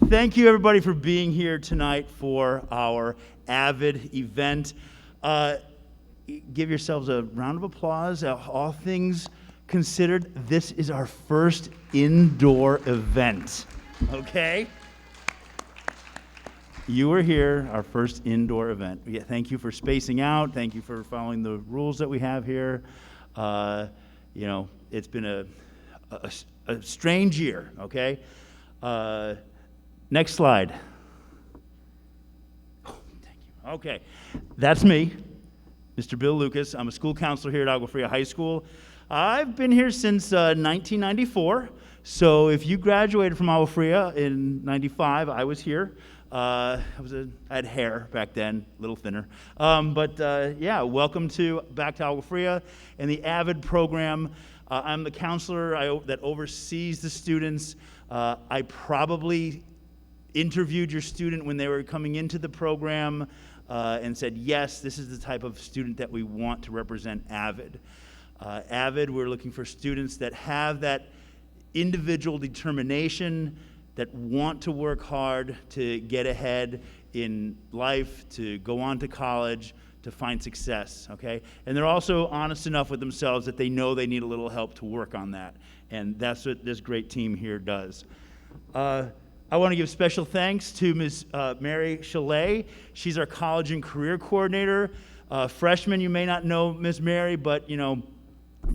Thank you, everybody, for being here tonight for our AVID event. Give yourselves a round of applause. All things considered, this is our first indoor event, okay? You were here, our first indoor event. Yeah, thank you for spacing out. Thank you for following the rules that we have here. It's been a strange year, okay? Next slide. Oh, thank you. Okay, that's me, Mr. Bill Lucas. I'm a school counselor here at Agua Fria High School. I've been here since 1994. So if you graduated from Agua Fria in '95, I was here. I had hair back then, a little thinner. Welcome back to Agua Fria and the AVID program. I'm the counselor that oversees the students. I probably interviewed your student when they were coming into the program and said, yes, this is the type of student that we want to represent AVID. AVID, we're looking for students that have that individual determination, that want to work hard to get ahead in life, to go on to college, to find success, okay? And they're also honest enough with themselves that they know they need a little help to work on that. And that's what this great team here does. I want to give special thanks to Ms. Mary Chalet. She's our college and career coordinator. Freshman, you may not know Ms. Mary, but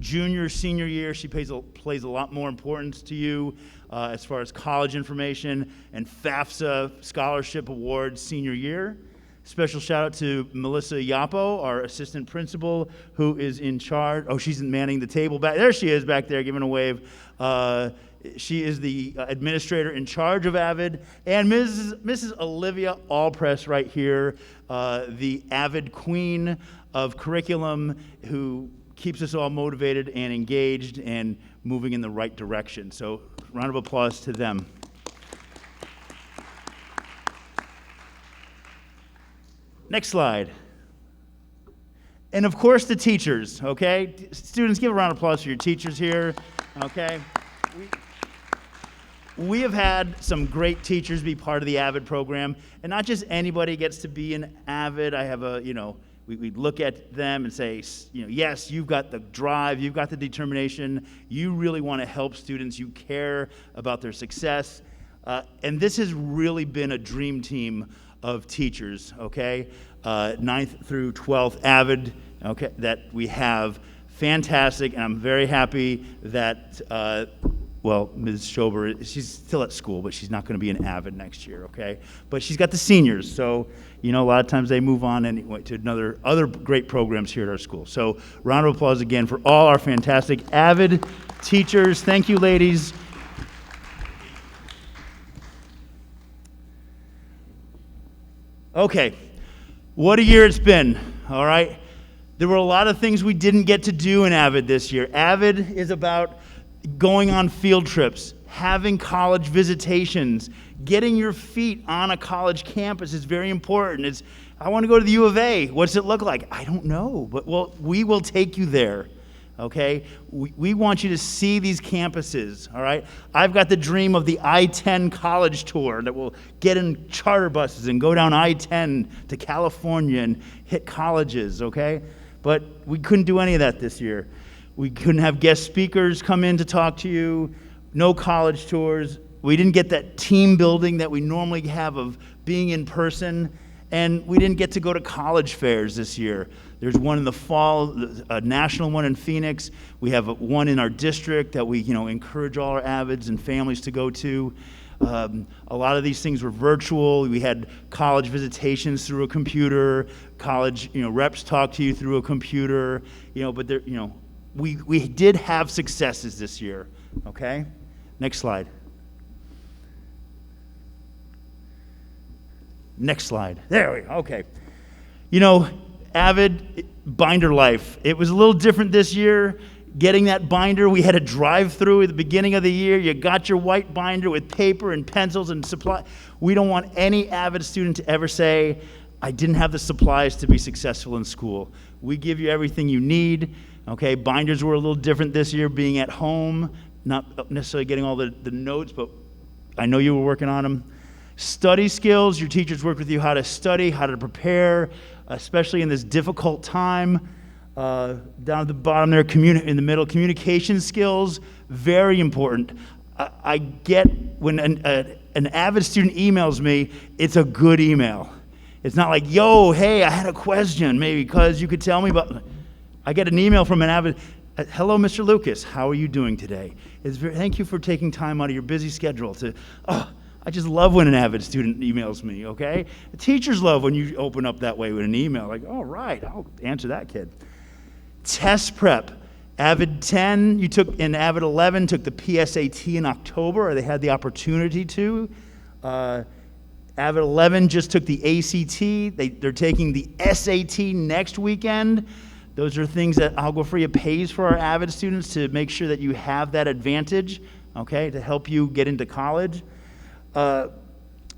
junior, senior year, she plays a lot more importance to you as far as college information and FAFSA scholarship awards senior year. Special shout out to Melissa Yapo, our assistant principal, who is in charge. Oh, she's manning the table back. There she is back there giving a wave. She is the administrator in charge of AVID. And Mrs. Olivia Allpress right here, the AVID queen of curriculum, who keeps us all motivated and engaged and moving in the right direction. So round of applause to them. Next slide. And of course the teachers, okay? Students, give a round of applause for your teachers here, okay? We have had some great teachers be part of the AVID program, and not just anybody gets to be an AVID. I have we look at them and say, yes, you've got the drive, you've got the determination, you really want to help students, you care about their success, and this has really been a dream team of teachers, okay? 9th through 12th AVID, okay, that we have. Fantastic, and I'm very happy that, Ms. Schober, she's still at school, but she's not going to be an AVID next year, okay? But she's got the seniors, so, a lot of times they move on anyway to other great programs here at our school. So, round of applause again for all our fantastic AVID teachers. Thank you, ladies. Okay, what a year it's been, all right? There were a lot of things we didn't get to do in AVID this year. AVID is about going on field trips, having college visitations, getting your feet on a college campus is very important. I want to go to the U of A. What does it look like? I don't know, but we will take you there. Okay? We want you to see these campuses, all right? I've got the dream of the I-10 college tour that will get in charter buses and go down I-10 to California and hit colleges, okay? But we couldn't do any of that this year. We couldn't have guest speakers come in to talk to you, no college tours. We didn't get that team building that we normally have of being in person, and we didn't get to go to college fairs this year. There's one in the fall, a national one in Phoenix. We have one in our district that we, encourage all our AVIDs and families to go to. A lot of these things were virtual. We had college visitations through a computer. College, reps talk to you through a computer. But there, we did have successes this year. Okay, next slide. Next slide. There we go. Okay. AVID binder life. It was a little different this year. Getting that binder, we had a drive-through at the beginning of the year. You got your white binder with paper and pencils and supply. We don't want any AVID student to ever say, I didn't have the supplies to be successful in school. We give you everything you need. Okay, binders were a little different this year, being at home, not necessarily getting all the notes, but I know you were working on them. Study skills, your teachers worked with you how to study, how to prepare, especially in this difficult time. Down at the bottom there, in the middle, communication skills, very important. I get when an AVID student emails me, it's a good email. It's not like, yo, hey, I had a question, maybe because you could tell me about. I get an email from an AVID, hello, Mr. Lucas, how are you doing today? Thank you for taking time out of your busy schedule to, I just love when an AVID student emails me, okay? The teachers love when you open up that way with an email, like, all right, I'll answer that kid. Test prep. AVID 10, you took, and AVID 11 took the PSAT in October, or they had the opportunity to. AVID 11 just took the ACT. They're taking the SAT next weekend. Those are things that Agua Fria pays for our AVID students to make sure that you have that advantage, okay, to help you get into college.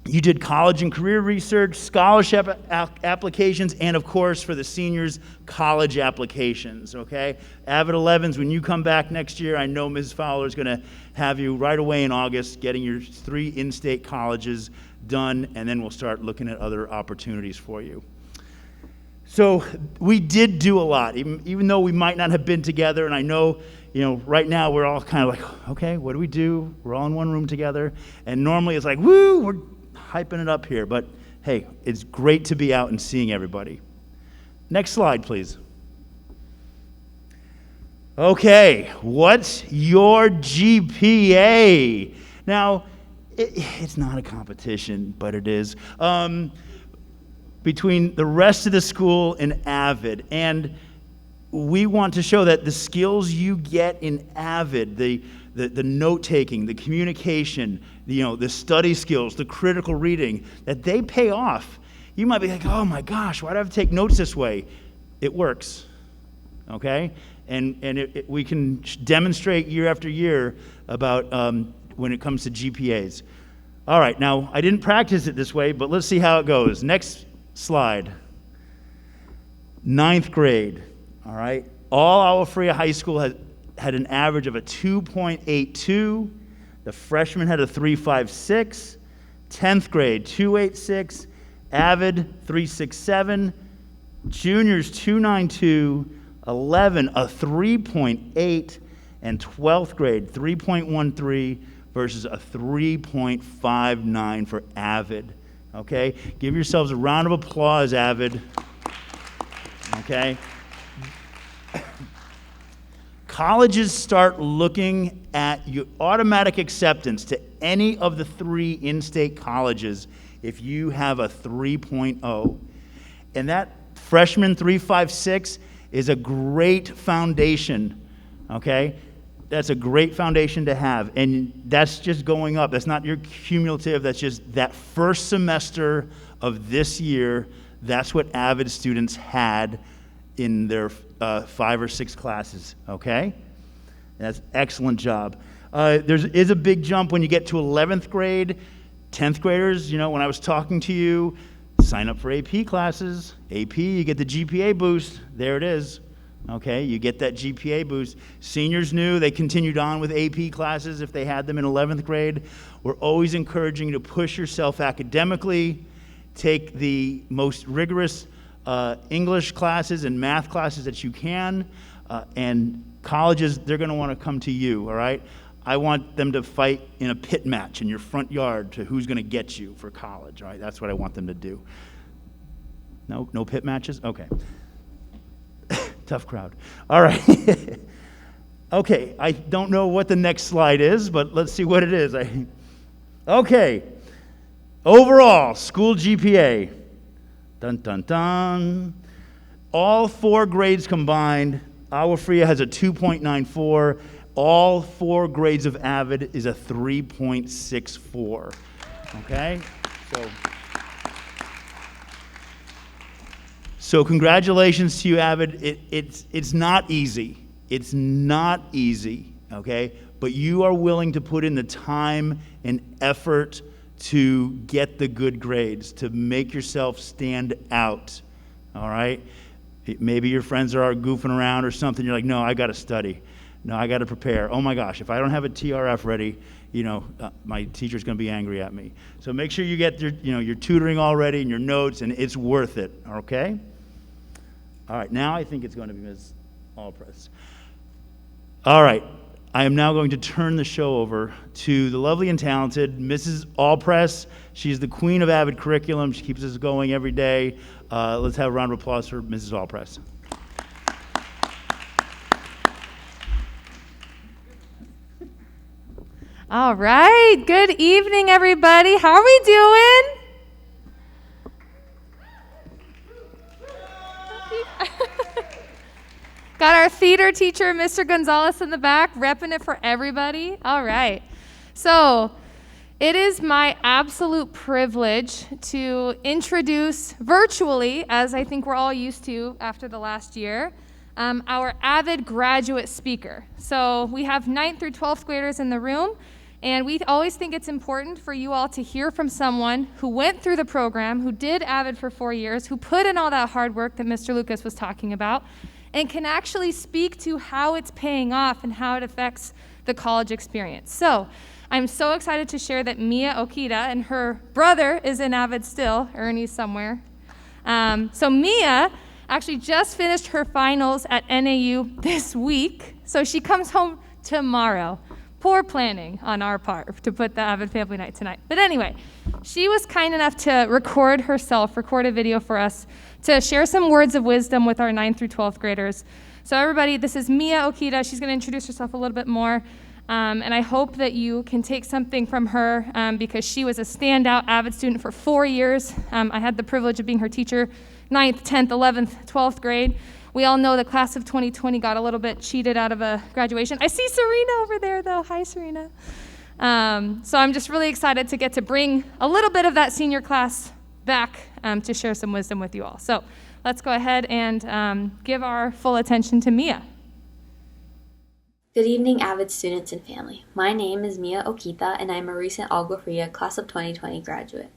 You did college and career research, scholarship applications, and of course for the seniors, college applications, okay? AVID 11s, when you come back next year, I know Ms. Fowler is going to have you right away in August getting your 3 in-state colleges done, and then we'll start looking at other opportunities for you. So we did do a lot, even though we might not have been together, and I know, right now we're all kind of like, okay, what do we do? We're all in one room together, and normally it's like, woo, we're hyping it up here, but hey, it's great to be out and seeing everybody. Next slide, please. Okay, what's your GPA? Now, it's not a competition, but it is. Between the rest of the school and AVID, and we want to show that the skills you get in AVID, the note-taking, the communication, the study skills, the critical reading, that they pay off. You might be like, oh my gosh, why do I have to take notes this way? It works, okay? And we can demonstrate year after year about when it comes to GPAs. All right, now, I didn't practice it this way, but let's see how it goes. Next slide. 9th grade, all right? All Agua Fria High School had an average of a 2.82. The freshmen had a 3.56. 10th grade, 2.86. AVID, 3.67. Juniors, 2.92. 11, a 3.8. And 12th grade, 3.13 versus a 3.59 for AVID. Okay? Give yourselves a round of applause, AVID. Okay? Colleges start looking at your automatic acceptance to any of the 3 in-state colleges if you have a 3.0. And that freshman 3.56 is a great foundation, okay? That's a great foundation to have. And that's just going up. That's not your cumulative. That's just that first semester of this year. That's what AVID students had in their 5 or 6 classes, okay? That's excellent job. There is a big jump when you get to 11th grade. 10th graders, when I was talking to you, sign up for AP classes. AP, you get the GPA boost. There it is. Okay, you get that GPA boost. Seniors knew, they continued on with AP classes if they had them in 11th grade. We're always encouraging you to push yourself academically, take the most rigorous English classes and math classes that you can, and colleges, they're going to want to come to you, all right? I want them to fight in a pit match in your front yard to who's going to get you for college, all right? That's what I want them to do. No pit matches? Okay. Tough crowd. All right. Okay, I don't know what the next slide is, but let's see what it is. Okay. Overall, school GPA. Dun, dun, dun. All 4 grades combined, Agua Fria has a 2.94. All 4 grades of AVID is a 3.64. Okay? So congratulations to you, AVID. It's not easy. It's not easy, okay? But you are willing to put in the time and effort to get the good grades, to make yourself stand out, all right? Maybe your friends are goofing around or something. You're like, no, I got to study. No, I got to prepare. Oh my gosh, if I don't have a TRF ready, my teacher's going to be angry at me. So make sure you get your tutoring already and your notes, and it's worth it, okay? All right, now I think it's going to be Ms. Allpress. All right, I am now going to turn the show over to the lovely and talented Mrs. Allpress. She's the queen of AVID curriculum. She keeps us going every day. Let's have a round of applause for Mrs. Allpress. All right, good evening, everybody. How are we doing? Got our theater teacher, Mr. Gonzalez, in the back, repping it for everybody. All right. So it is my absolute privilege to introduce virtually, as I think we're all used to after the last year, our AVID graduate speaker. So we have 9th through 12th graders in the room, and we always think it's important for you all to hear from someone who went through the program, who did AVID for 4 years, who put in all that hard work that Mr. Lucas was talking about, and can actually speak to how it's paying off and how it affects the college experience. So I'm so excited to share that Mia Okita and her brother is in AVID still, Ernie's somewhere. So Mia actually just finished her finals at NAU this week, so she comes home tomorrow. Poor planning on our part to put the AVID family night tonight. But anyway, she was kind enough to record a video for us to share some words of wisdom with our 9th through 12th graders. So everybody, this is Mia Okita. She's going to introduce herself a little bit more. And I hope that you can take something from her because she was a standout AVID student for 4 years. I had the privilege of being her teacher 9th, 10th, 11th, 12th grade. We all know the class of 2020 got a little bit cheated out of a graduation. I see Serena over there, though. Hi, Serena. So I'm just really excited to get to bring a little bit of that senior class back to share some wisdom with you all. So let's go ahead and give our full attention to Mia. Good evening, AVID students and family. My name is Mia Okita, and I'm a recent Agua Fria class of 2020 graduate.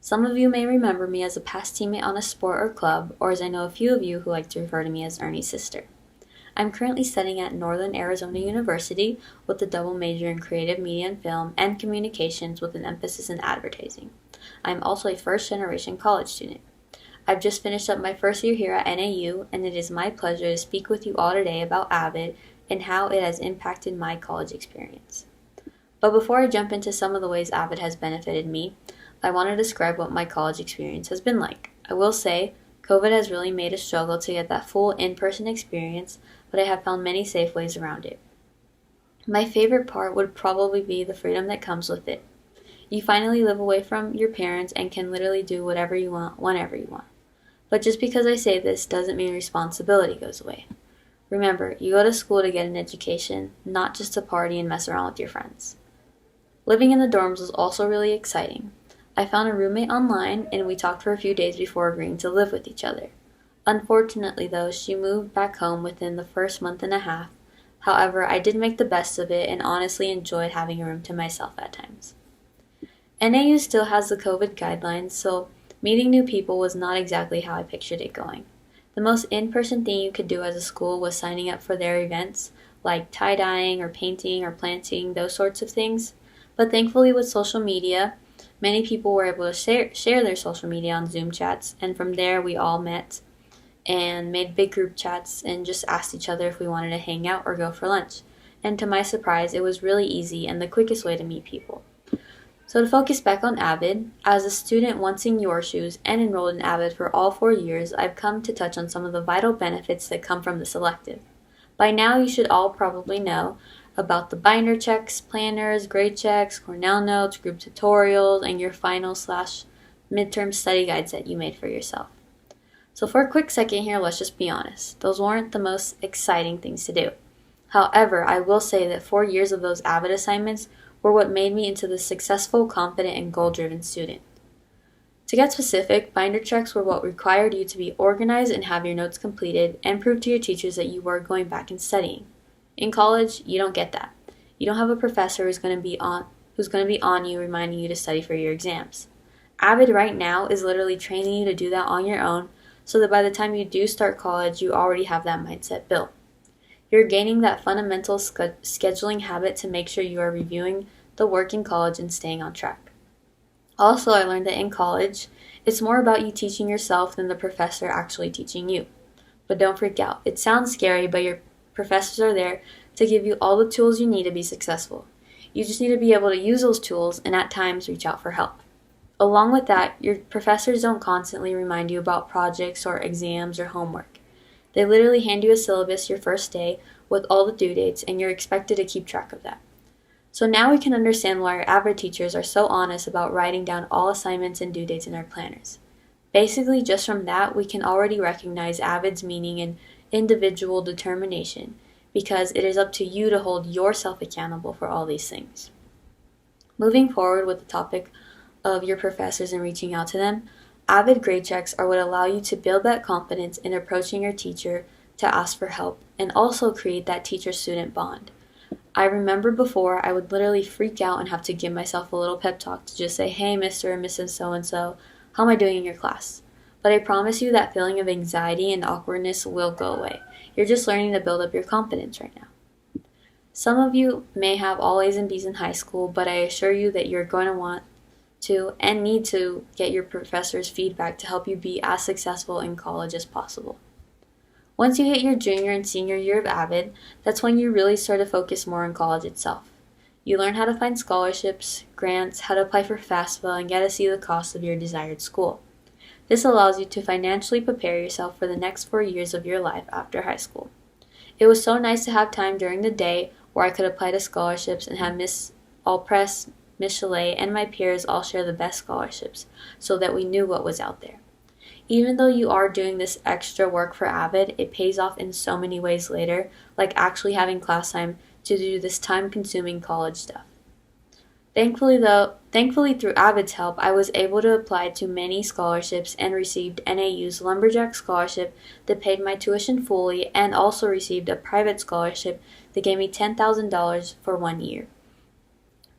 Some of you may remember me as a past teammate on a sport or club, or as I know a few of you who like to refer to me as Ernie's sister. I'm currently studying at Northern Arizona University with a double major in creative media and film and communications with an emphasis in advertising. I'm also a first-generation college student. I've just finished up my first year here at NAU, and it is my pleasure to speak with you all today about AVID and how it has impacted my college experience. But before I jump into some of the ways AVID has benefited me, I want to describe what my college experience has been like. I will say, COVID has really made a struggle to get that full in-person experience, but I have found many safe ways around it. My favorite part would probably be the freedom that comes with it. You finally live away from your parents and can literally do whatever you want, whenever you want. But just because I say this doesn't mean responsibility goes away. Remember, you go to school to get an education, not just to party and mess around with your friends. Living in the dorms was also really exciting. I found a roommate online, and we talked for a few days before agreeing to live with each other. Unfortunately, though, she moved back home within the first month and a half. However, I did make the best of it and honestly enjoyed having a room to myself at times. NAU still has the COVID guidelines, so meeting new people was not exactly how I pictured it going. The most in-person thing you could do as a school was signing up for their events, like tie-dyeing or painting or planting, those sorts of things. But thankfully with social media, many people were able to share their social media on Zoom chats, and from there we all met and made big group chats and just asked each other if we wanted to hang out or go for lunch. And to my surprise, it was really easy and the quickest way to meet people. So to focus back on AVID, as a student once in your shoes and enrolled in AVID for all 4 years, I've come to touch on some of the vital benefits that come from this elective. By now you should all probably know about the binder checks, planners, grade checks, Cornell notes, group tutorials, and your final/midterm study guides that you made for yourself. So for a quick second here, let's just be honest. Those weren't the most exciting things to do. However, I will say that 4 years of those AVID assignments were what made me into the successful, confident, and goal-driven student. To get specific, binder checks were what required you to be organized and have your notes completed and prove to your teachers that you were going back and studying. In college, you don't get that. You don't have a professor who's going to be on you, reminding you to study for your exams. AVID right now is literally training you to do that on your own, so that by the time you do start college, you already have that mindset built. You're gaining that fundamental scheduling habit to make sure you are reviewing the work in college, and staying on track. Also, I learned that in college, it's more about you teaching yourself than the professor actually teaching you. But don't freak out. It sounds scary, but your professors are there to give you all the tools you need to be successful. You just need to be able to use those tools and at times reach out for help. Along with that, your professors don't constantly remind you about projects or exams or homework. They literally hand you a syllabus your first day with all the due dates, and you're expected to keep track of that. So now we can understand why our AVID teachers are so honest about writing down all assignments and due dates in our planners. Basically, just from that, we can already recognize AVID's meaning in individual determination, because it is up to you to hold yourself accountable for all these things. Moving forward with the topic of your professors and reaching out to them, AVID grade checks are what allow you to build that confidence in approaching your teacher to ask for help and also create that teacher-student bond. I remember before I would literally freak out and have to give myself a little pep talk to just say, "Hey, Mr. and Mrs. So-and-so, how am I doing in your class?" But I promise you that feeling of anxiety and awkwardness will go away. You're just learning to build up your confidence right now. Some of you may have all A's and B's in high school, but I assure you that you're going to want to and need to get your professor's feedback to help you be as successful in college as possible. Once you hit your junior and senior year of AVID, that's when you really start to focus more on college itself. You learn how to find scholarships, grants, how to apply for FAFSA, and get to see the cost of your desired school. This allows you to financially prepare yourself for the next 4 years of your life after high school. It was so nice to have time during the day where I could apply to scholarships and have Miss Allpress, Miss Chalet, and my peers all share the best scholarships so that we knew what was out there. Even though you are doing this extra work for AVID, it pays off in so many ways later, like actually having class time to do this time-consuming college stuff. Thankfully through AVID's help, I was able to apply to many scholarships and received NAU's Lumberjack Scholarship that paid my tuition fully, and also received a private scholarship that gave me $10,000 for 1 year.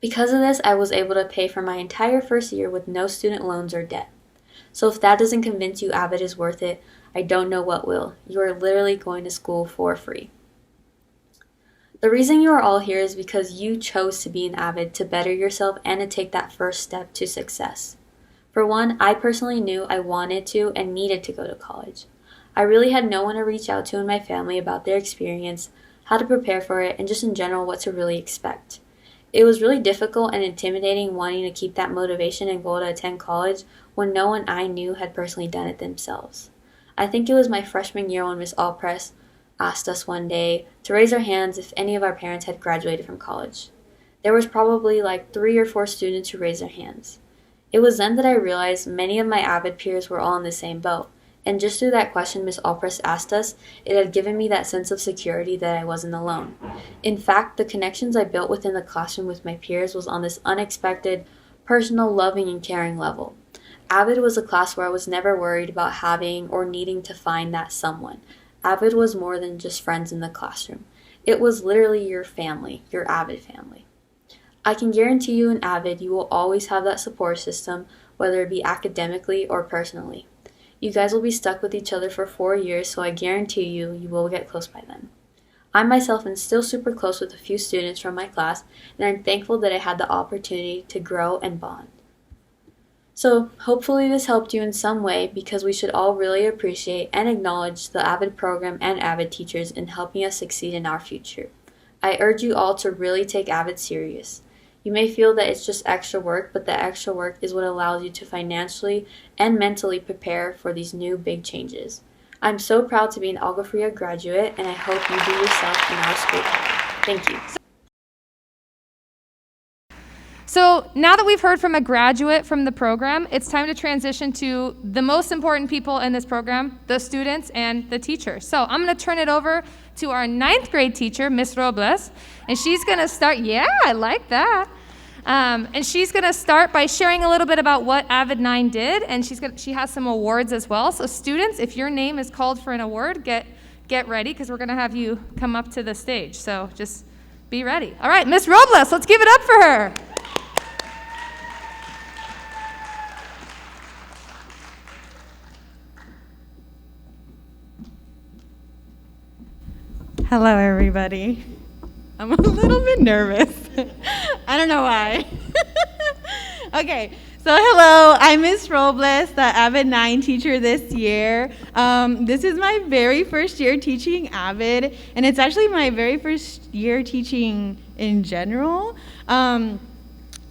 Because of this, I was able to pay for my entire first year with no student loans or debt. So if that doesn't convince you AVID is worth it, I don't know what will. You are literally going to school for free. The reason you are all here is because you chose to be an AVID to better yourself and to take that first step to success. For one, I personally knew I wanted to and needed to go to college. I really had no one to reach out to in my family about their experience, how to prepare for it, and just in general what to really expect. It was really difficult and intimidating wanting to keep that motivation and goal to attend college when no one I knew had personally done it themselves. I think it was my freshman year when Miss Allpress asked us one day to raise our hands if any of our parents had graduated from college. There was probably like 3 or 4 students who raised their hands. It was then that I realized many of my AVID peers were all in the same boat, and just through that question Miss Allpress asked us, it had given me that sense of security that I wasn't alone. In fact, the connections I built within the classroom with my peers was on this unexpected, personal, loving, and caring level. AVID was a class where I was never worried about having or needing to find that someone. AVID was more than just friends in the classroom. It was literally your family, your AVID family. I can guarantee you in AVID you will always have that support system, whether it be academically or personally. You guys will be stuck with each other for 4 years, so I guarantee you will get close by then. I myself am still super close with a few students from my class, and I'm thankful that I had the opportunity to grow and bond. So hopefully this helped you in some way, because we should all really appreciate and acknowledge the AVID program and AVID teachers in helping us succeed in our future. I urge you all to really take AVID serious. You may feel that it's just extra work, but the extra work is what allows you to financially and mentally prepare for these new big changes. I'm so proud to be an Agua Fria graduate, and I hope you do yourself in our school. Thank you. So now that we've heard from a graduate from the program, it's time to transition to the most important people in this program, the students and the teachers. So I'm going to turn it over to our 9th grade teacher, Miss Robles, and she's going to start, yeah, I like that. And she's going to start by sharing a little bit about what AVID 9 did, and she has some awards as well. So students, if your name is called for an award, get ready, because we're going to have you come up to the stage. So just be ready. All right, Miss Robles, let's give it up for her. Hello, everybody. I'm a little bit nervous. I don't know why. Okay, so hello, I'm Miss Robles, the AVID 9 teacher this year. This is my very first year teaching AVID, and it's actually my very first year teaching in general. I've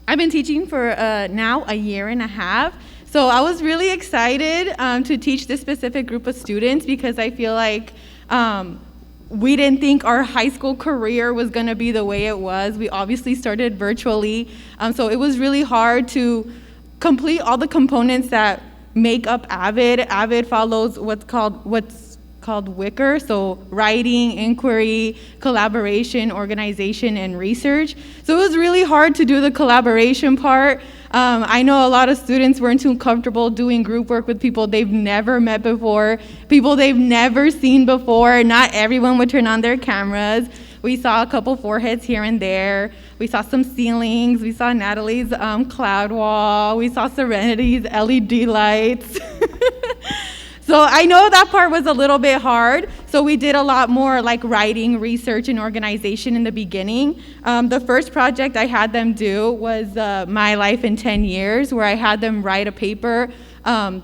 been teaching for now a year and a half, so I was really excited to teach this specific group of students because I feel like we didn't think our high school career was going to be the way it was. We obviously started virtually, so it was really hard to complete all the components that make up AVID. AVID follows what's called Wicker, so writing, inquiry, collaboration, organization, and research. So it was really hard to do the collaboration part. I know a lot of students weren't too comfortable doing group work with people they've never met before, people they've never seen before. Not everyone would turn on their cameras. We saw a couple foreheads here and there. We saw some ceilings. We saw Natalie's cloud wall. We saw Serenity's LED lights. So I know that part was a little bit hard, so we did a lot more like writing, research, and organization in the beginning. The first project I had them do was My Life in 10 Years, where I had them write a paper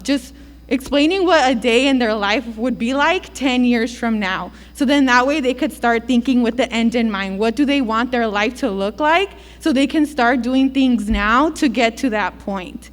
just explaining what a day in their life would be like 10 years from now. So then that way they could start thinking with the end in mind. What do they want their life to look like? So they can start doing things now to get to that point.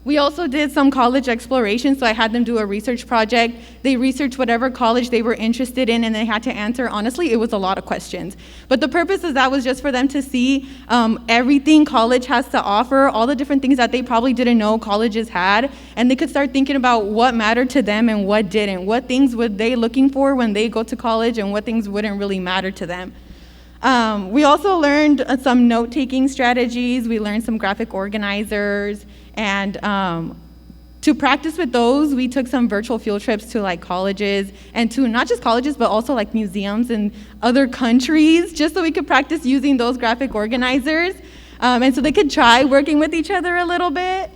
We also did some college exploration, so I had them do a research project. They researched whatever college they were interested in, and they had to answer. Honestly, it was a lot of questions. But the purpose of that was just for them to see everything college has to offer, all the different things that they probably didn't know colleges had, and they could start thinking about what mattered to them and what didn't. What things were they looking for when they go to college, and what things wouldn't really matter to them. We also learned some note-taking strategies. We learned some graphic organizers. And to practice with those, we took some virtual field trips to like colleges, and to not just colleges, but also like museums in other countries, just so we could practice using those graphic organizers, and so they could try working with each other a little bit.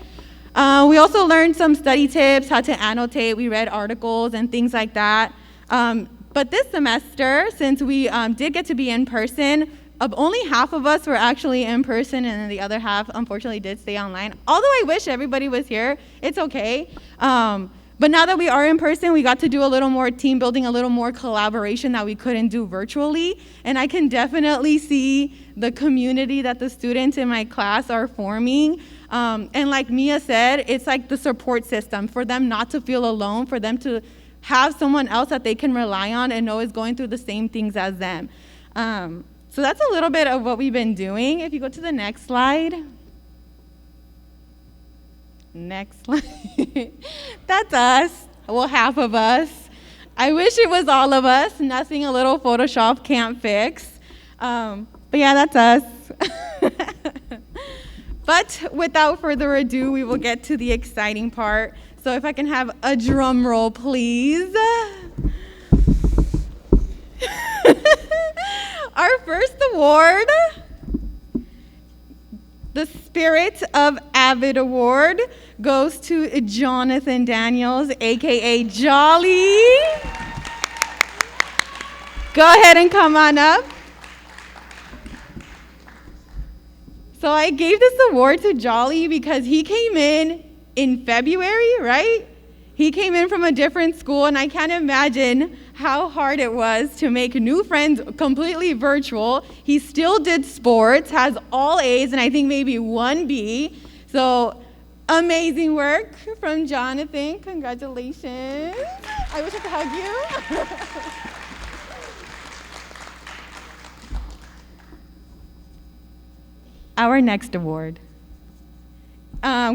We also learned some study tips, how to annotate. We read articles and things like that. But this semester, since we did get to be in person, only half of us were actually in person, and then the other half, unfortunately, did stay online. Although I wish everybody was here, it's okay. But now that we are in person, we got to do a little more team building, a little more collaboration that we couldn't do virtually. And I can definitely see the community that the students in my class are forming. And like Mia said, it's like the support system for them not to feel alone, for them to have someone else that they can rely on and know is going through the same things as them. So that's a little bit of what we've been doing. If you go to the next slide. Next slide. That's us. Well, half of us. I wish it was all of us. Nothing a little Photoshop can't fix. But yeah, that's us. But without further ado, we will get to the exciting part. So if I can have a drum roll, please. Our first award, the Spirit of AVID Award, goes to Jonathan Daniels, aka Jolly. Go ahead and come on up. So I gave this award to Jolly because he came in February, right? He came in from a different school, and I can't imagine how hard it was to make new friends completely virtual. He still did sports, has all A's, and I think maybe 1 B. So amazing work from Jonathan. Congratulations. I wish I could hug you. Our next award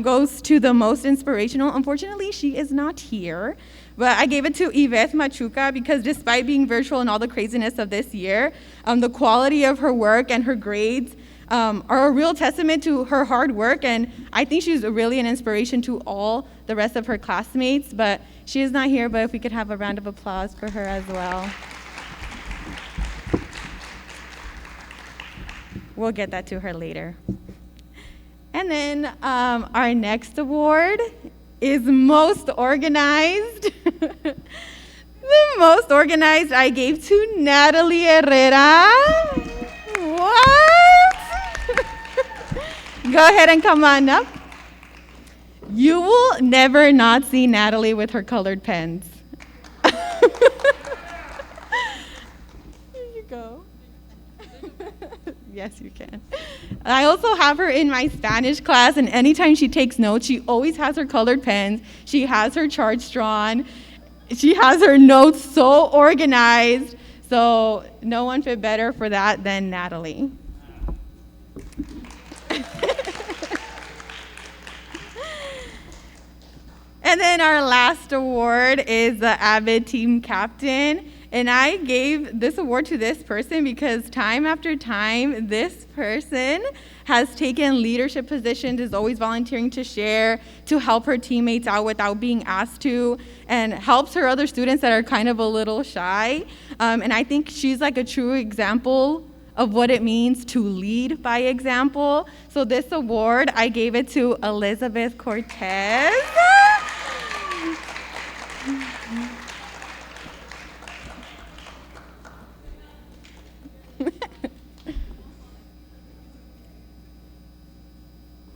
goes to the most inspirational. Unfortunately, she is not here, but I gave it to Yvette Machuca because despite being virtual and all the craziness of this year, the quality of her work and her grades are a real testament to her hard work, and I think she's really an inspiration to all the rest of her classmates, but she is not here, but if we could have a round of applause for her as well. We'll get that to her later. And then our next award is most organized. The most organized I gave to Natalie Herrera. What? go ahead and come on up. You will never not see Natalie with her colored pens. Here you go. Yes, you can. I also have her in my Spanish class, and anytime she takes notes, she always has her colored pens. She has her charts drawn. She has her notes so organized. So no one fit better for that than Natalie. And then our last award is the AVID team captain. And I gave this award to this person because time after time, this person has taken leadership positions, is always volunteering to share, to help her teammates out without being asked to, and helps her other students that are kind of a little shy. And I think she's like a true example of what it means to lead by example. So this award, I gave it to Elizabeth Cortez.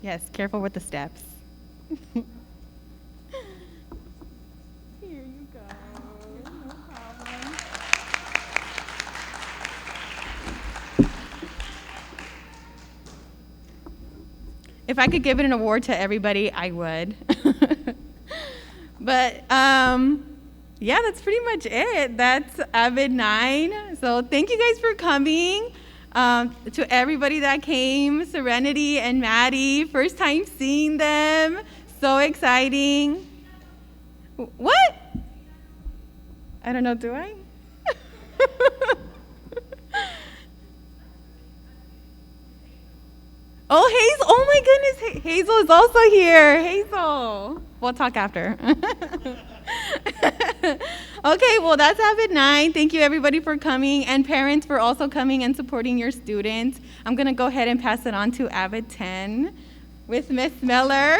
Yes, careful with the steps. Here you go. No problem. If I could give it an award to everybody, I would. But yeah, that's pretty much it. That's AVID 9. So thank you guys for coming. To everybody that came, Serenity and Maddie, first time seeing them, so exciting. What? I don't know, do I? Oh, Hazel, oh my goodness, Hazel is also here. Hazel, we'll talk after. Okay, well, that's AVID 9. Thank you, everybody, for coming, and parents for also coming and supporting your students. I'm going to go ahead and pass it on to AVID 10 with Miss Miller.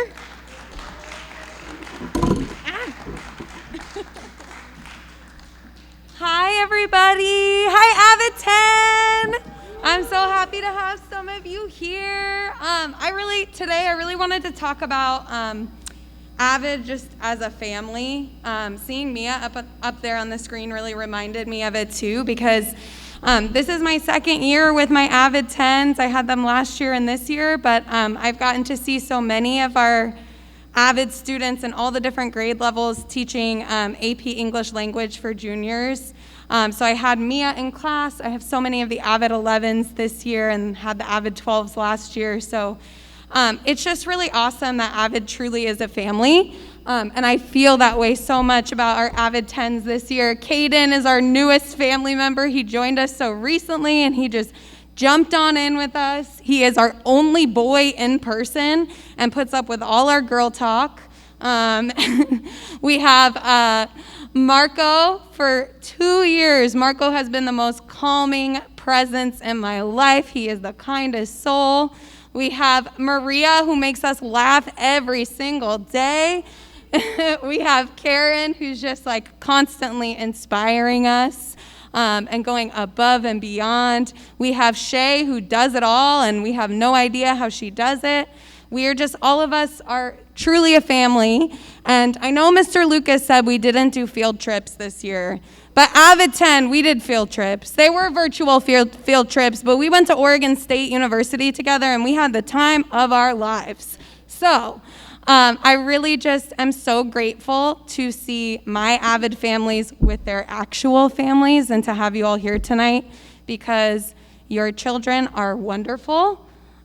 Hi, everybody. Hi, AVID 10. I'm so happy to have some of you here. Today I really wanted to talk about AVID just as a family. Seeing Mia up there on the screen really reminded me of it too, because this is my second year with my AVID 10s. I had them last year and this year, but I've gotten to see so many of our AVID students in all the different grade levels teaching AP English language for juniors. So I had Mia in class. I have so many of the AVID 11s this year and had the AVID 12s last year. So it's just really awesome that AVID truly is a family. And I feel that way so much about our AVID 10s this year. Caden is our newest family member. He joined us so recently, and he just jumped on in with us. He is our only boy in person and puts up with all our girl talk. We have Marco for 2 years. Marco has been the most calming presence in my life. He is the kindest soul. We have Maria, who makes us laugh every single day. We have Karen, who's just like constantly inspiring us and going above and beyond. We have Shay, who does it all, and we have no idea how she does it. We are just, all of us are truly a family. And I know Mr. Lucas said we didn't do field trips this year, but AVID 10, we did field trips. They were virtual field trips, but we went to Oregon State University together, and we had the time of our lives. So I really just am so grateful to see my AVID families with their actual families and to have you all here tonight, because your children are wonderful.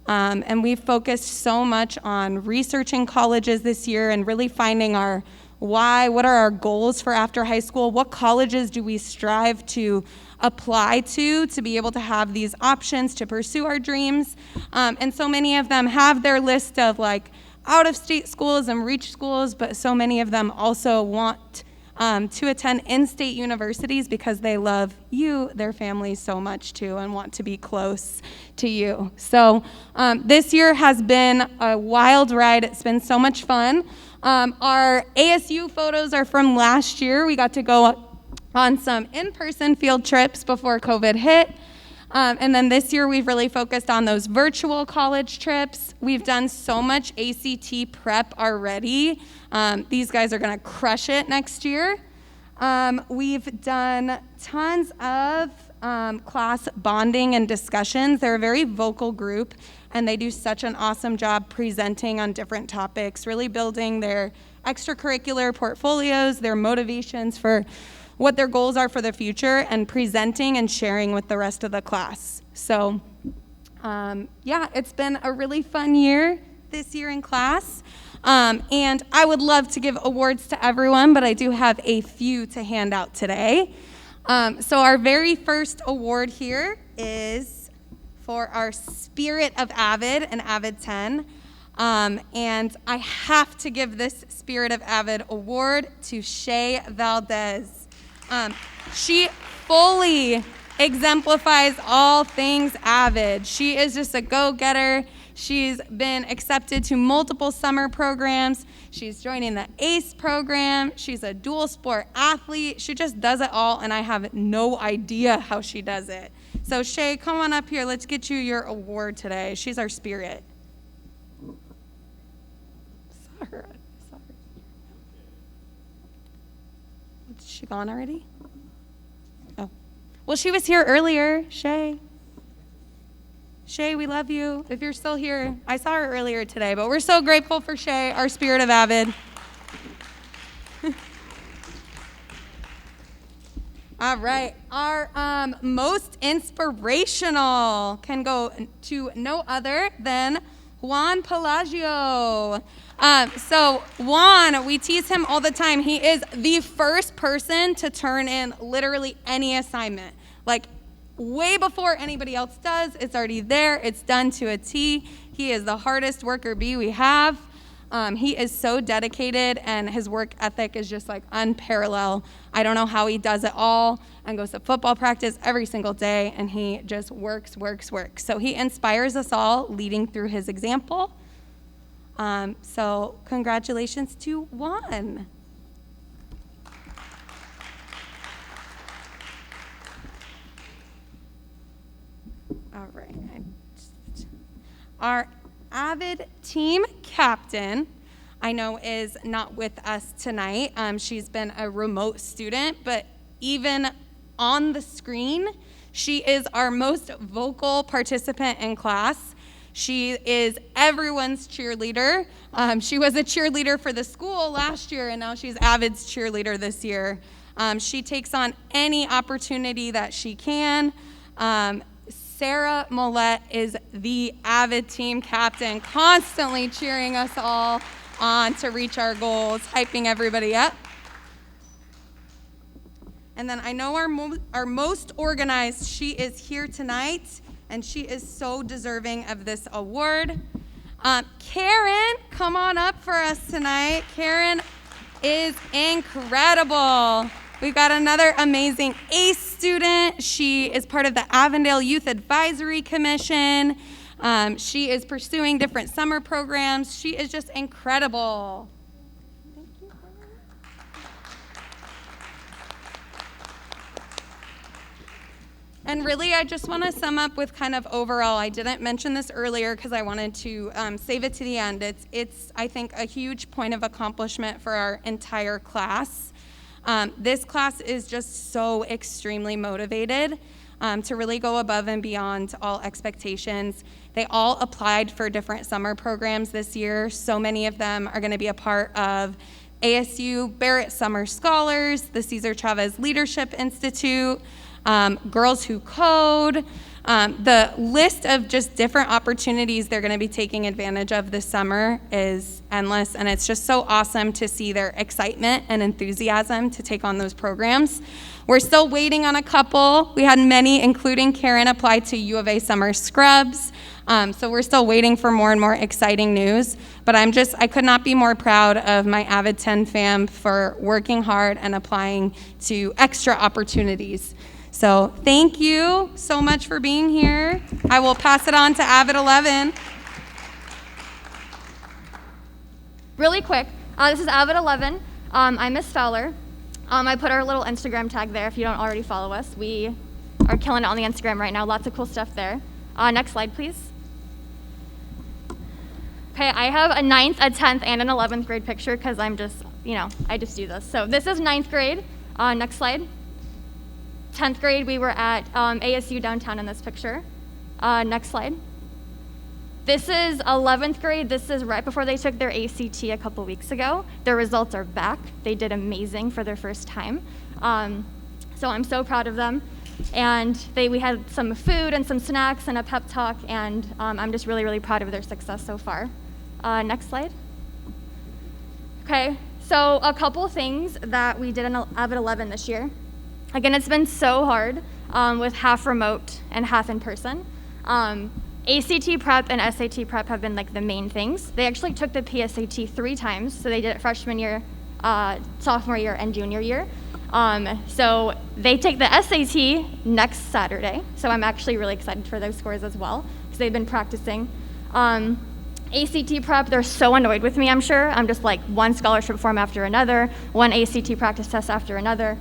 And we've focused so much on researching colleges this year and really finding our why, what are our goals for after high school, what colleges do we strive to apply to be able to have these options to pursue our dreams. And so many of them have their list of like out-of-state schools and reach schools, but so many of them also want to attend in-state universities because they love you, their families, so much too, and want to be close to you. So this year has been a wild ride. It's been so much fun. Our ASU photos are from last year. We got to go on some in-person field trips before COVID hit. And then this year we've really focused on those virtual college trips. We've done so much ACT prep already. These guys are gonna crush it next year. We've done tons of class bonding and discussions. They're a very vocal group, and they do such an awesome job presenting on different topics, really building their extracurricular portfolios, their motivations for what their goals are for the future, and presenting and sharing with the rest of the class. So yeah, it's been a really fun year this year in class. And I would love to give awards to everyone, but I do have a few to hand out today. So our very first award here is for our Spirit of AVID and AVID 10. And I have to give this Spirit of AVID award to Shay Valdez. She fully exemplifies all things AVID. She is just a go-getter. She's been accepted to multiple summer programs. She's joining the ACE program. She's a dual sport athlete. She just does it all, and I have no idea how she does it. So Shay, come on up here. Let's get you your award today. She's our Spirit. Sorry. Is she gone already? Oh. Well, she was here earlier, Shay. Shay, we love you. If you're still here, I saw her earlier today, but we're so grateful for Shay, our Spirit of AVID. All right, our most inspirational can go to no other than Juan Pelagio. So Juan, we tease him all the time. He is the first person to turn in literally any assignment. Like, way before anybody else does. It's already there. It's done to a T. He is the hardest worker bee we have. He is so dedicated, and his work ethic is just like unparalleled. I don't know how he does it all and goes to football practice every single day, and he just works. So he inspires us all, leading through his example. So congratulations to Juan. All right. Our AVID team captain, I know, is not with us tonight. She's been a remote student, but even on the screen, she is our most vocal participant in class. She is everyone's cheerleader. She was a cheerleader for the school last year, and now she's AVID's cheerleader this year. She takes on any opportunity that she can. Sarah Millette is the AVID team captain, constantly cheering us all on to reach our goals, hyping everybody up. And then I know our most organized, she is here tonight, and she is so deserving of this award. Karen, come on up for us tonight. Karen is incredible. We've got another amazing ACE student. She is part of the Avondale Youth Advisory Commission. She is pursuing different summer programs. She is just incredible. Thank you. And really, I just want to sum up with kind of overall. I didn't mention this earlier because I wanted to save it to the end. It's, I think, a huge point of accomplishment for our entire class. This class is just so extremely motivated to really go above and beyond all expectations. They all applied for different summer programs this year. So many of them are going to be a part of ASU Barrett Summer Scholars, the Cesar Chavez Leadership Institute, Girls Who Code. The list of just different opportunities they're going to be taking advantage of this summer is endless, and it's just so awesome to see their excitement and enthusiasm to take on those programs. We're still waiting on a couple. We had many, including Karen, apply to U of A Summer Scrubs, so we're still waiting for more and more exciting news, but I could not be more proud of my AVID 10 fam for working hard and applying to extra opportunities. So thank you so much for being here. I will pass it on to AVID 11. Really quick, this is AVID 11. I'm Miss Fowler. I put our little Instagram tag there if you don't already follow us. We are killing it on the Instagram right now. Lots of cool stuff there. Next slide, please. Okay, I have a 9th, a 10th, and an 11th grade picture because I'm just, I just do this. So this is 9th grade. Next slide. 10th grade, we were at ASU downtown in this picture. Next slide. This is 11th grade. This is right before they took their ACT a couple weeks ago. Their results are back. They did amazing for their first time. So I'm so proud of them. And we had some food and some snacks and a pep talk, and I'm just really, really proud of their success so far. Next slide. Okay, so a couple things that we did in AVID 11 this year. Again, it's been so hard with half remote and half in person. ACT prep and SAT prep have been like the main things. They actually took the PSAT 3 times, so they did it freshman year, sophomore year, and junior year. So they take the SAT next Saturday, so I'm actually really excited for those scores as well, because they've been practicing. ACT prep, they're so annoyed with me, I'm sure. I'm just like one scholarship form after another, one ACT practice test after another,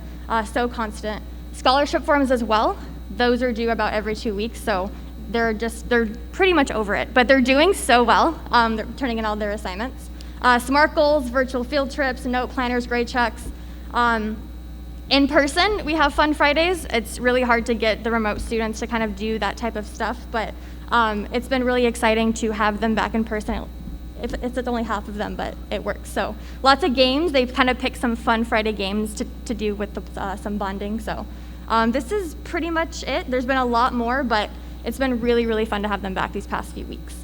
so constant. Scholarship forms as well, those are due about every 2 weeks, so they're pretty much over it, but they're doing so well. They're turning in all their assignments. SMART goals, virtual field trips, note planners, grade checks. In person, we have Fun Fridays. It's really hard to get the remote students to kind of do that type of stuff, but it's been really exciting to have them back in person. It's only half of them, but it works. So lots of games. They've kind of picked some Fun Friday games to do with some bonding. So this is pretty much it. There's been a lot more, but it's been really, really fun to have them back these past few weeks.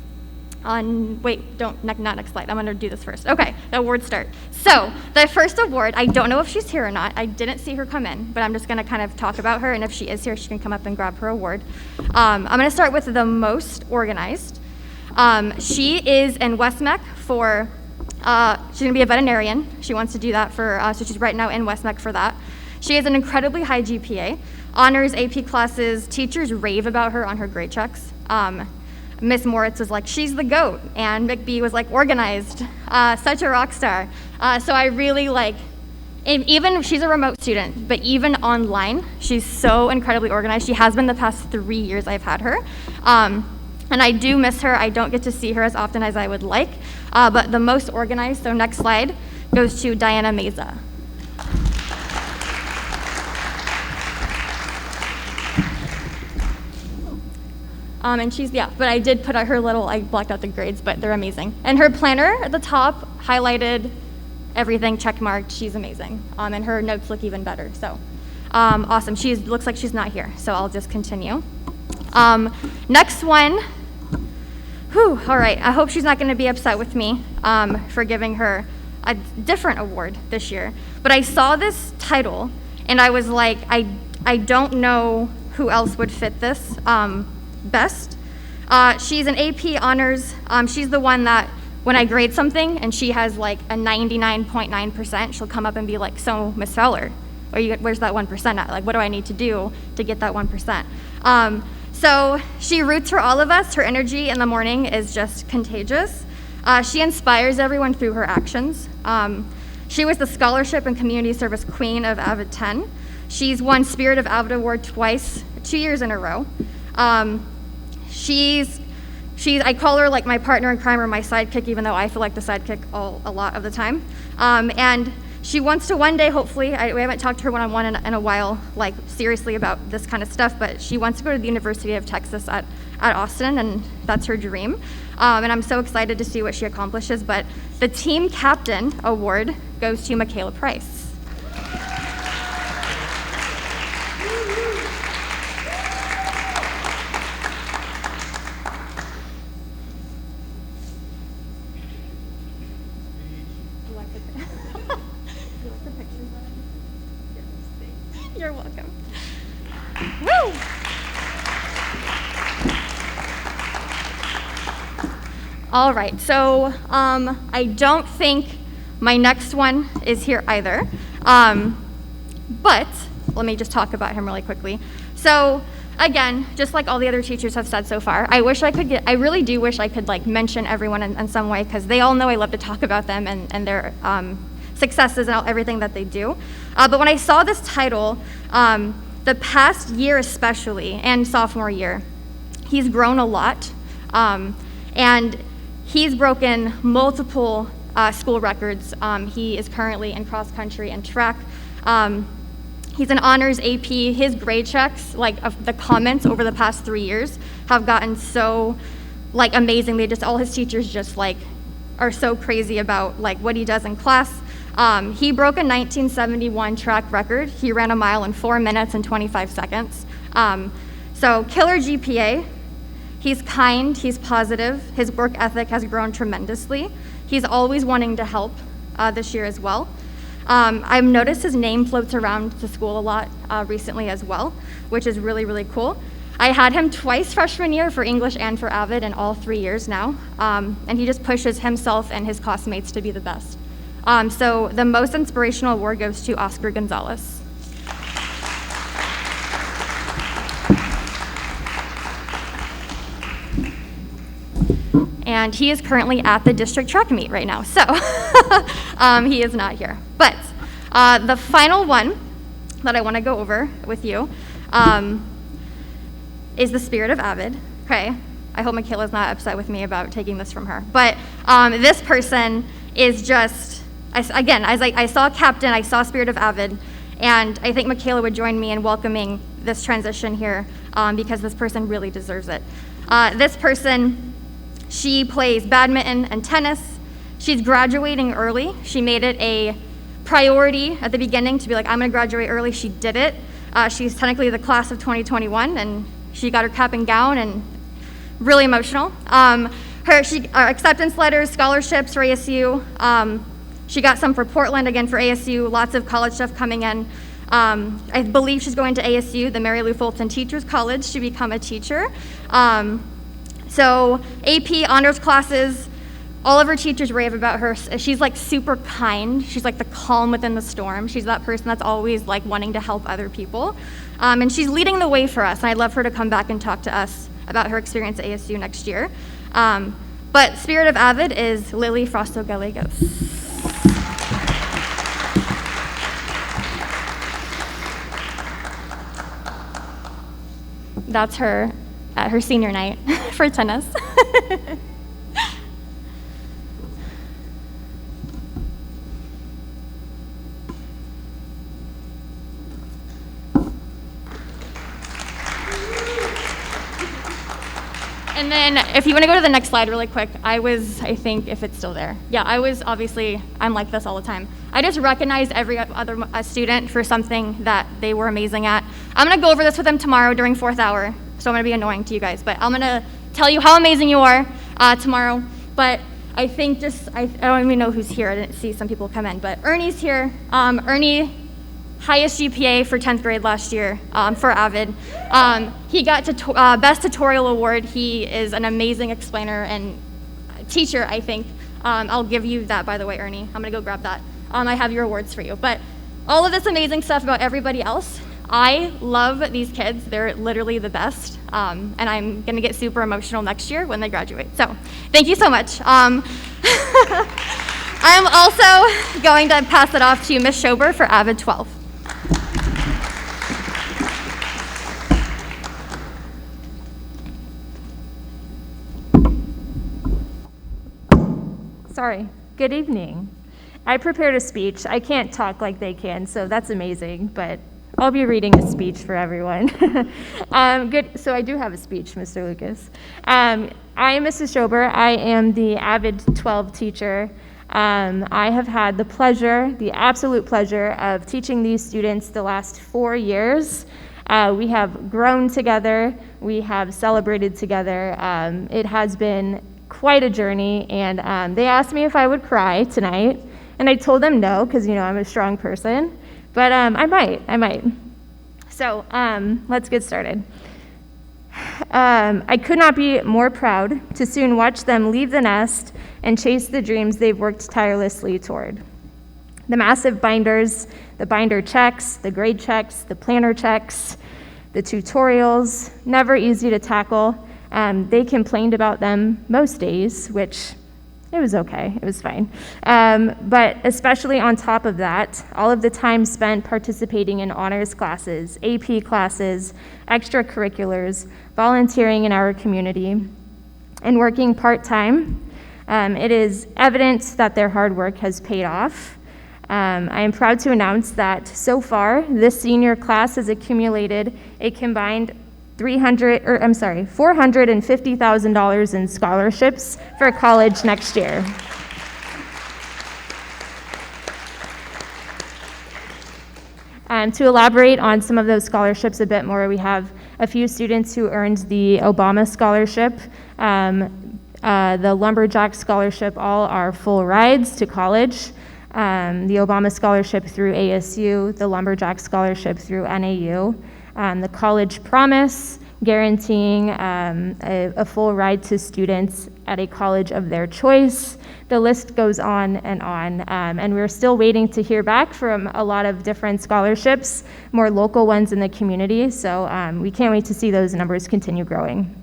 Wait, not next slide. I'm gonna do this first. Okay, the award start. So the first award, I don't know if she's here or not. I didn't see her come in, but I'm just gonna kind of talk about her, and if she is here, she can come up and grab her award. I'm gonna start with the most organized. She is in West Mech for, she's gonna be a veterinarian. She wants to do that for, so she's right now in West Mech for that. She has an incredibly high GPA, honors AP classes, teachers rave about her on her grade checks. Miss Moritz was like, she's the GOAT, and McBee was like, organized, such a rock star. So I really even, she's a remote student, but even online, she's so incredibly organized. She has been the past 3 years I've had her. And I do miss her. I don't get to see her as often as I would like, but the most organized, so next slide, goes to Diana Meza. And she's, but I did put out her little, I blocked out the grades, but they're amazing. And her planner at the top, highlighted everything, check marked, she's amazing. And her notes look even better, so awesome. She looks like she's not here, so I'll just continue. Next one, all right, I hope she's not gonna be upset with me for giving her a different award this year. But I saw this title, and I was like, I don't know who else would fit this best. She's an AP honors. She's the one that when I grade something and she has like a 99.9%, she'll come up and be like, so Miss Fowler, where's that 1% at? Like, what do I need to do to get that 1%? So she roots for all of us. Her energy in the morning is just contagious. She inspires everyone through her actions. She was the Scholarship and Community Service Queen of AVID 10. She's won Spirit of AVID Award twice, 2 years in a row. I call her like my partner in crime or my sidekick, even though I feel like the sidekick a lot of the time. And she wants to one day, hopefully, we haven't talked to her one-on-one in a while, like seriously about this kind of stuff, but she wants to go to the University of Texas at Austin, and that's her dream. And I'm so excited to see what she accomplishes, but the team captain award goes to Michaela Price. You're welcome. Woo! All right, so I don't think my next one is here either, but let me just talk about him really quickly. So again, just like all the other teachers have said so far, I really do wish I could like mention everyone in some way, because they all know I love to talk about them and their successes and everything that they do. But when I saw this title, The past year especially, and sophomore year, he's grown a lot, and he's broken multiple school records. He is currently in cross country and track. He's an honors AP. His grade checks, like of the comments over the past 3 years, have gotten so like amazing. All his teachers just like are so crazy about like what he does in class. He broke a 1971 track record. He ran a mile in 4 minutes and 25 seconds. So killer GPA. He's kind, he's positive. His work ethic has grown tremendously. He's always wanting to help this year as well. I've noticed his name floats around the school a lot recently as well, which is really, really cool. I had him twice freshman year for English and for AVID in all 3 years now, and he just pushes himself and his classmates to be the best. So the most inspirational award goes to Oscar Gonzalez. And he is currently at the district track meet right now, so he is not here. But the final one that I want to go over with you is the spirit of AVID. Okay, I hope Michaela's not upset with me about taking this from her. But this person is just, again, I saw Captain, I saw Spirit of AVID, and I think Michaela would join me in welcoming this transition here because this person really deserves it. This person, she plays badminton and tennis. She's graduating early. She made it a priority at the beginning to be like, I'm gonna graduate early. She did it. She's technically the class of 2021, and she got her cap and gown, and really emotional. Her acceptance letters, scholarships for ASU. She got some for Portland, again for ASU, lots of college stuff coming in. I believe she's going to ASU, the Mary Lou Fulton Teachers College, to become a teacher. So AP honors classes, all of her teachers rave about her. She's like super kind. She's like the calm within the storm. She's that person that's always like wanting to help other people. And she's leading the way for us. And I'd love her to come back and talk to us about her experience at ASU next year. But Spirit of AVID is Lily Frosto Gallegos. That's her at her senior night for tennis. And then if you want to go to the next slide really quick, I think if it's still there. Yeah, I'm like this all the time. I just recognized every other student for something that they were amazing at. I'm going to go over this with them tomorrow during 4th hour, so I'm going to be annoying to you guys, but I'm going to tell you how amazing you are tomorrow. But I think I don't even know who's here. I didn't see some people come in, but Ernie's here. Ernie, highest GPA for 10th grade last year for AVID. He got Best Tutorial Award. He is an amazing explainer and teacher, I think. I'll give you that, by the way, Ernie. I'm going to go grab that. I have your awards for you. But all of this amazing stuff about everybody else, I love these kids. They're literally the best. And I'm going to get super emotional next year when they graduate. So thank you so much. I'm also going to pass it off to Ms. Schober for AVID 12. Sorry. Good evening. I prepared a speech. I can't talk like they can, so that's amazing, but I'll be reading a speech for everyone. Good. So I do have a speech, Mr. Lucas. I am Mrs. Schober. I am the AVID 12 teacher. I have had the absolute pleasure of teaching these students the last 4 years. We have grown together. We have celebrated together. It has been quite a journey, and they asked me if I would cry tonight, and I told them no, because I'm a strong person, but I might. So let's get started. I could not be more proud to soon watch them leave the nest and chase the dreams they've worked tirelessly toward. The massive binders, the binder checks, the grade checks, the planner checks, the tutorials, never easy to tackle. They complained about them most days, which It was okay. It was fine. But especially on top of that, all of the time spent participating in honors classes, AP classes, extracurriculars, volunteering in our community, and working part-time, it is evident that their hard work has paid off. I am proud to announce that so far, this senior class has accumulated a combined $450,000 in scholarships for college next year. To elaborate on some of those scholarships a bit more, we have a few students who earned the Obama Scholarship, the Lumberjack Scholarship, all are full rides to college. The Obama Scholarship through ASU, the Lumberjack Scholarship through NAU, the College Promise, guaranteeing a full ride to students at a college of their choice. The list goes on, and we're still waiting to hear back from a lot of different scholarships, more local ones in the community, so we can't wait to see those numbers continue growing.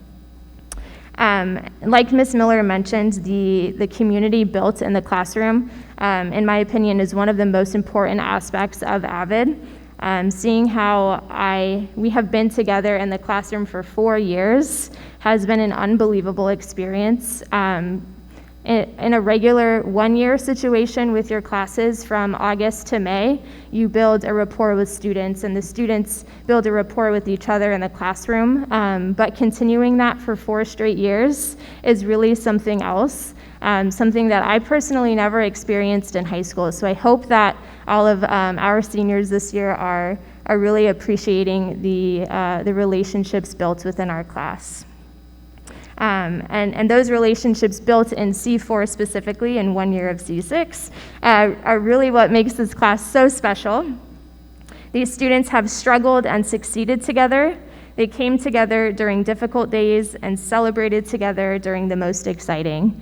Like Ms. Miller mentioned, the community built in the classroom, in my opinion, is one of the most important aspects of AVID. Seeing how we have been together in the classroom for 4 years has been an unbelievable experience. In a regular one-year situation with your classes from August to May, you build a rapport with students, and the students build a rapport with each other in the classroom. But continuing that for 4 straight years is really something else, something that I personally never experienced in high school. So I hope that all of our seniors this year are really appreciating the relationships built within our class. And those relationships built in C4 specifically, in 1 year of C6, are really what makes this class so special. These students have struggled and succeeded together. They came together during difficult days and celebrated together during the most exciting.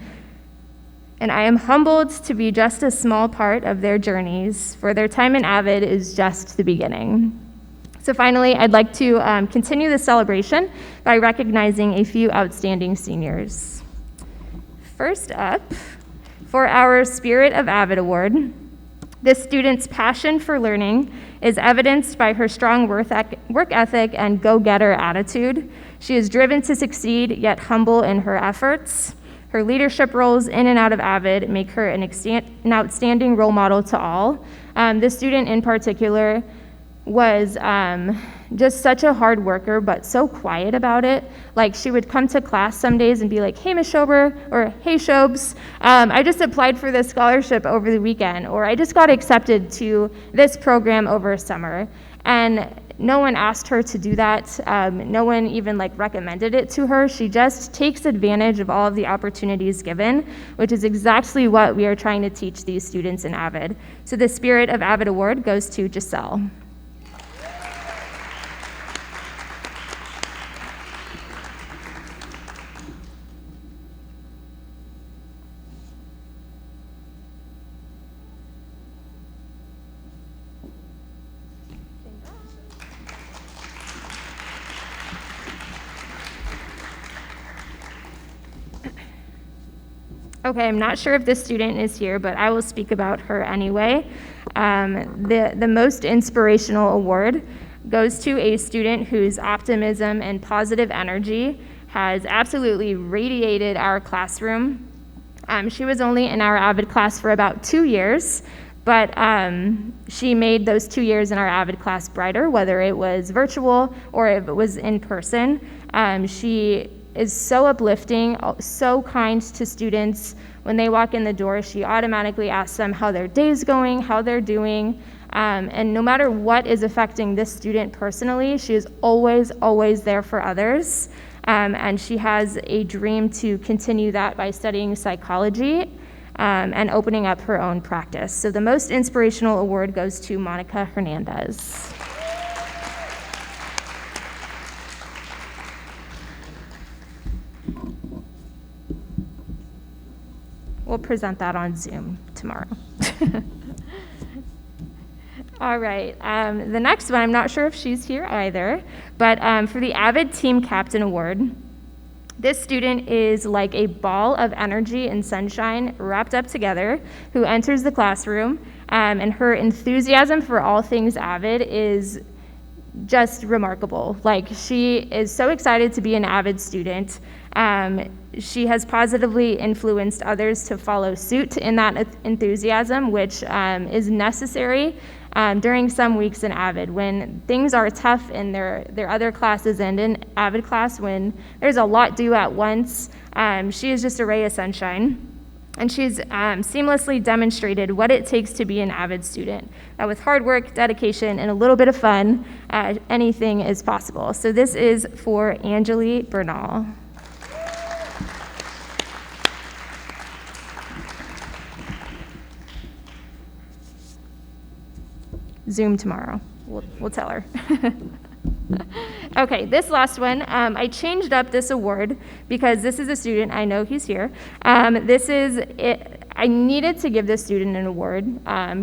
And I am humbled to be just a small part of their journeys, for their time in AVID is just the beginning. So finally, I'd like to continue the celebration by recognizing a few outstanding seniors. First up, for our Spirit of AVID Award, this student's passion for learning is evidenced by her strong work ethic and go-getter attitude. She is driven to succeed, yet humble in her efforts. Her leadership roles in and out of AVID make her an outstanding role model to all. This student in particular was just such a hard worker, but so quiet about it. Like, she would come to class some days and be like, "Hey, Miss Schober," or "Hey, Shobes, I just applied for this scholarship over the weekend," or "I just got accepted to this program over summer." And no one asked her to do that. No one even recommended it to her. She just takes advantage of all of the opportunities given, which is exactly what we are trying to teach these students in AVID. So the Spirit of AVID Award goes to Giselle. Okay, I'm not sure if this student is here, but I will speak about her anyway. The most inspirational award goes to a student whose optimism and positive energy has absolutely radiated our classroom. She was only in our AVID class for about 2 years, but she made those 2 years in our AVID class brighter, whether it was virtual or if it was in person. She is so uplifting, so kind to students. When they walk in the door, she automatically asks them how their day's going, how they're doing, and no matter what is affecting this student personally, she is always, always there for others. And she has a dream to continue that by studying psychology and opening up her own practice. So the most inspirational award goes to Monica Hernandez. We'll present that on Zoom tomorrow. All right, the next one, I'm not sure if she's here either, but for the AVID Team Captain Award, This student is like a ball of energy and sunshine wrapped up together who enters the classroom, and her enthusiasm for all things AVID is just remarkable. Like, she is so excited to be an AVID student. She has positively influenced others to follow suit in that enthusiasm, which is necessary during some weeks in AVID when things are tough in their other classes and in AVID class, when there's a lot due at once. She is just a ray of sunshine. And she's seamlessly demonstrated what it takes to be an AVID student. With hard work, dedication, and a little bit of fun, anything is possible. So this is for Angeli Bernal. Zoom tomorrow. We'll tell her. Okay, this last one, I changed up this award because this is a student, I know he's here. This is it. I needed to give this student an award.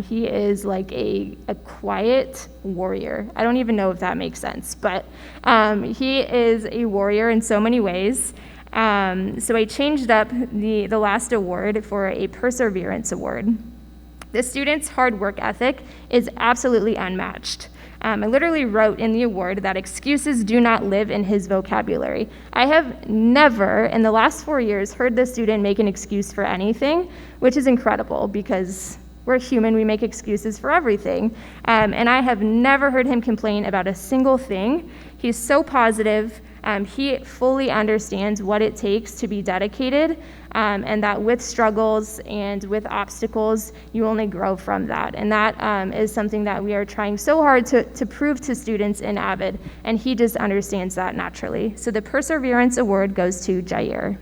He is like a quiet warrior. I don't even know if that makes sense, but he is a warrior in so many ways. So I changed up the last award for a perseverance award. This student's hard work ethic is absolutely unmatched. I literally wrote in the award that excuses do not live in his vocabulary. I have never, in the last 4 years, heard this student make an excuse for anything, which is incredible because we're human, we make excuses for everything. And I have never heard him complain about a single thing. He's so positive. He fully understands what it takes to be dedicated, and that with struggles and with obstacles, you only grow from that. And that is something that we are trying so hard to prove to students in AVID, and he just understands that naturally. So the Perseverance Award goes to Jair.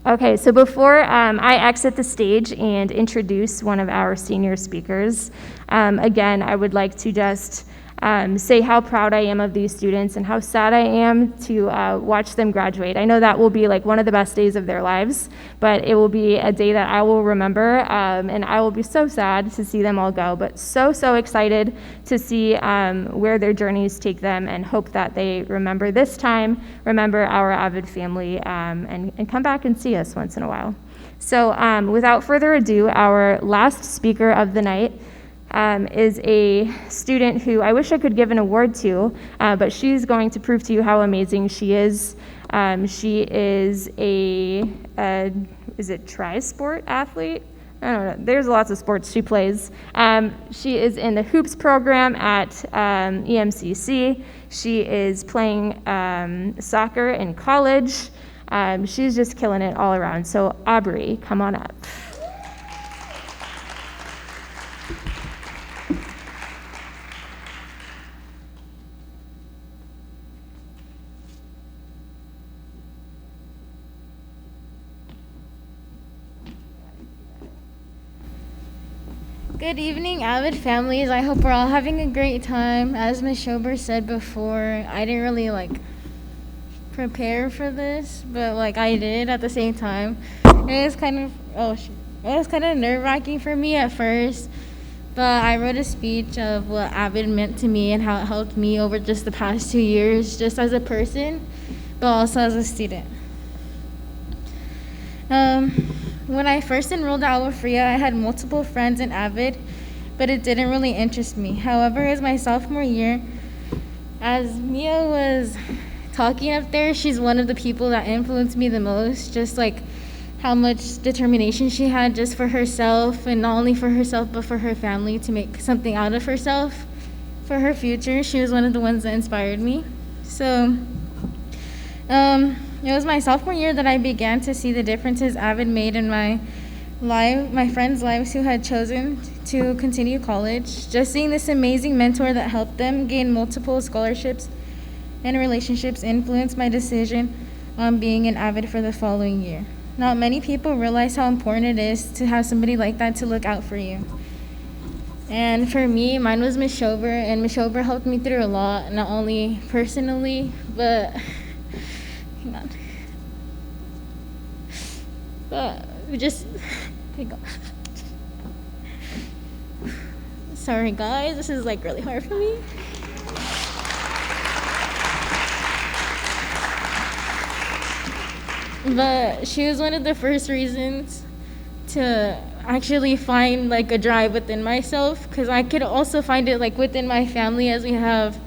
Okay, so before I exit the stage and introduce one of our senior speakers, again, I would like to just say how proud I am of these students and how sad I am to watch them graduate. I know that will be like one of the best days of their lives, but it will be a day that I will remember, and I will be so sad to see them all go, but so excited to see where their journeys take them, and hope that they remember this time, remember our AVID family, and come back and see us once in a while. So without further ado, our last speaker of the night is a student who I wish I could give an award to, but she's going to prove to you how amazing she is. She is is it tri-sport athlete? I don't know. There's lots of sports she plays. She is in the hoops program at EMCC. She is playing soccer in college. She's just killing it all around. So Aubrey, come on up. Good evening, AVID families. I hope we're all having a great time. As Ms. Schober said before, I didn't really prepare for this, but I did at the same time. It was kind of nerve-wracking for me at first, but I wrote a speech of what AVID meant to me and how it helped me over just the past 2 years, just as a person, but also as a student. When I first enrolled at Agua Fria, I had multiple friends in AVID, but it didn't really interest me. However, as my sophomore year, as Mia was talking up there, she's one of the people that influenced me the most, just how much determination she had just for herself, and not only for herself, but for her family, to make something out of herself for her future. She was one of the ones that inspired me. So, it was my sophomore year that I began to see the differences AVID made in my friends' lives who had chosen to continue college. Just seeing this amazing mentor that helped them gain multiple scholarships and relationships influenced my decision on being an AVID for the following year. Not many people realize how important it is to have somebody like that to look out for you. And for me, mine was Miss Schober, and Miss Schober helped me through a lot, not only personally, but hang on. But just hang on. Sorry guys, this is like really hard for me. But she was one of the first reasons to actually find like a drive within myself, because I could also find it like within my family, as we have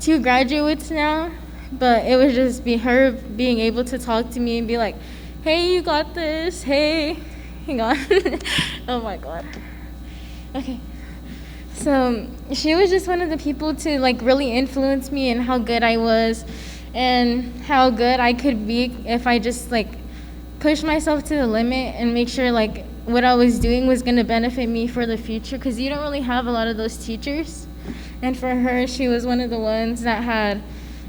2 graduates now. But it was just her being able to talk to me and be like, hey, you got this, hey, hang on. Oh my God. Okay. So she was just one of the people to like really influence me in how good I was and how good I could be if I just like push myself to the limit and make sure like what I was doing was going to benefit me for the future, because you don't really have a lot of those teachers. And for her, she was one of the ones that had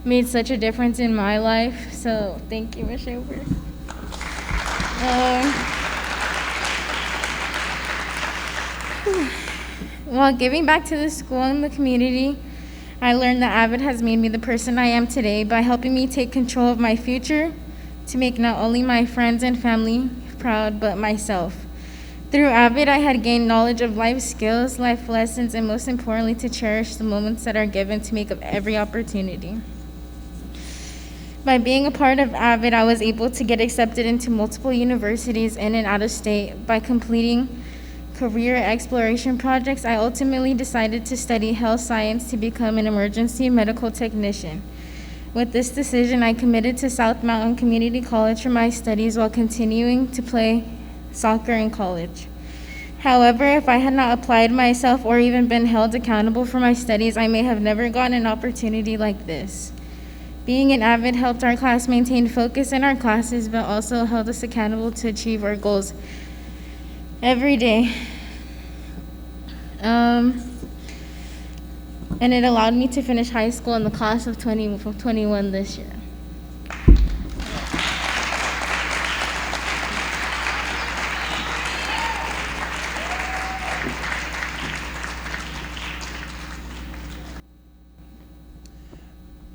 made such a difference in my life. So thank you, Ms. Schober. While giving back to the school and the community, I learned that AVID has made me the person I am today by helping me take control of my future to make not only my friends and family proud, but myself. Through AVID, I had gained knowledge of life skills, life lessons, and most importantly, to cherish the moments that are given to make of every opportunity. By being a part of AVID, I was able to get accepted into multiple universities in and out of state. By completing career exploration projects, I ultimately decided to study health science to become an emergency medical technician. With this decision, I committed to South Mountain Community College for my studies while continuing to play soccer in college. However, if I had not applied myself or even been held accountable for my studies, I may have never gotten an opportunity like this. Being an AVID helped our class maintain focus in our classes, but also held us accountable to achieve our goals every day. And it allowed me to finish high school in the class of 2021 this year.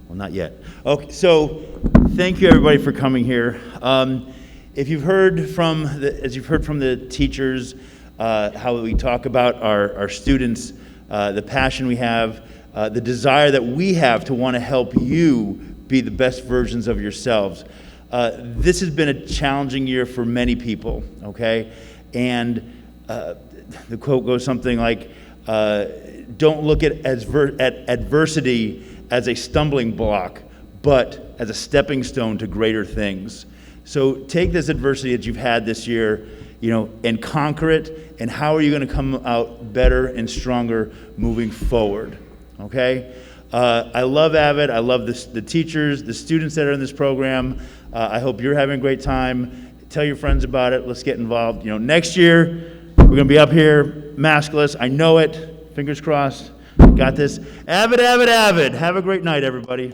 Well, not yet. Okay, so thank you everybody for coming here. If you've heard from as you've heard from the teachers, how we talk about our students, the passion we have, the desire that we have to want to help you be the best versions of yourselves. This has been a challenging year for many people, okay? And the quote goes something like, don't look at adversity as a stumbling block, but as a stepping stone to greater things. So take this adversity that you've had this year, and conquer it, and how are you going to come out better and stronger moving forward, okay? I love AVID. I love the teachers, the students that are in this program. I hope you're having a great time. Tell your friends about it. Let's get involved. Next year, we're going to be up here, maskless. I know it. Fingers crossed. Got this. AVID, AVID, AVID. Have a great night, everybody.